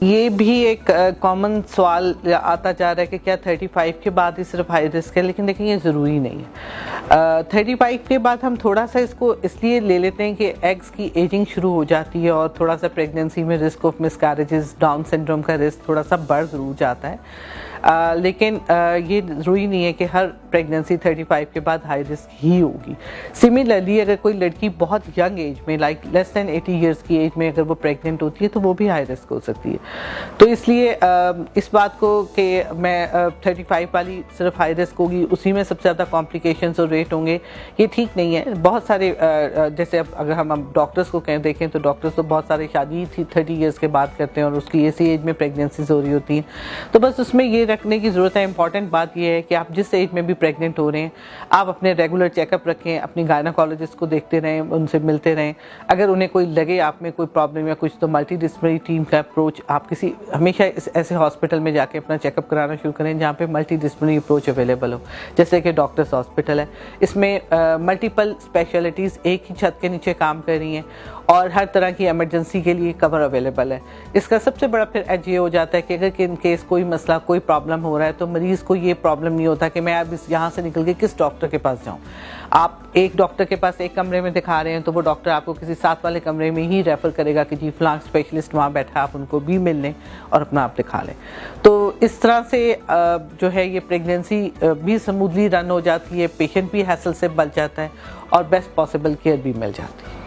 ये भी एक कॉमन सवाल आता जा रहा है कि क्या 35 के बाद ही सिर्फ हाई रिस्क है, लेकिन देखिए ये ज़रूरी नहीं है। 35 के बाद हम थोड़ा सा इसको इसलिए ले लेते हैं कि एग्स की एजिंग शुरू हो जाती है और थोड़ा सा प्रेगनेंसी में risk of miscarriages, down syndrome का रिस्क थोड़ा सा बढ़ ज़रूर जाता है। लेकिन ये ज़रूरी नहीं है कि हर प्रेगनेंसी 35 के बाद हाई रिस्क ही होगी। सिमिलरली अगर कोई लड़की बहुत यंग एज में लाइक लेस दैन 80 ईयर्स की एज में अगर वो प्रेग्नेंट होती है तो वो भी हाई रिस्क हो सकती है। तो इसलिए इस बात को कि मैं 35 वाली सिर्फ हाई रिस्क होगी, उसी में सबसे ज़्यादा कॉम्प्लिकेशंस और रेट होंगे, ये ठीक नहीं है। बहुत सारे जैसे अब अगर हम डॉक्टर्स को कहें देखें तो डॉक्टर्स तो बहुत सारे शादी 30 ईयर्स के बाद करते हैं और उसकी ऐसी एज में प्रेगनेंसीज हो रही होती हैं। तो बस उसमें ये रखने की ज़रूरत है। इंपॉर्टेंट बात यह है कि आप जिस एज में भी प्रेग्नेंट हो रहे हैं आप अपने रेगुलर चेकअप रखें, अपनी गायनोकोलॉजिस्ट को देखते रहें, उनसे मिलते रहें। अगर उन्हें कोई लगे आप में कोई प्रॉब्लम या कुछ तो मल्टी डिसिप्लिनरी टीम का अप्रोच आप किसी हमेशा ऐसे हॉस्पिटल में जाके अपना चेकअप कराना शुरू करें जहाँ पे मल्टी डिसिप्लिनरी अप्रोच अवेलेबल हो, जैसे कि डॉक्टर्स हॉस्पिटल है। इसमें मल्टीपल स्पेशलिटीज़ एक ही छत के नीचे काम कर रही हैं और हर तरह की इमरजेंसी के लिए कवर अवेलेबल है। इसका सबसे बड़ा फिर एज ये हो जाता है कि अगर इन केस कोई मसला कोई प्रॉब्लम हो रहा है तो मरीज़ को ये प्रॉब्लम नहीं होता कि मैं अब यहाँ से निकल के किस डॉक्टर के पास जाऊँ। आप एक डॉक्टर के पास एक कमरे में दिखा रहे हैं तो वो डॉक्टर आपको किसी साथ वाले कमरे में ही रेफ़र करेगा कि जी फलां स्पेशलिस्ट वहाँ बैठा है, आप उनको भी मिल लें और अपना आप दिखा लें। तो इस तरह से जो है ये प्रेगनेंसी भी स्मूथली रन हो जाती है, पेशेंट भी हैसल से बच जाता है और बेस्ट पॉसिबल केयर भी मिल जाती है।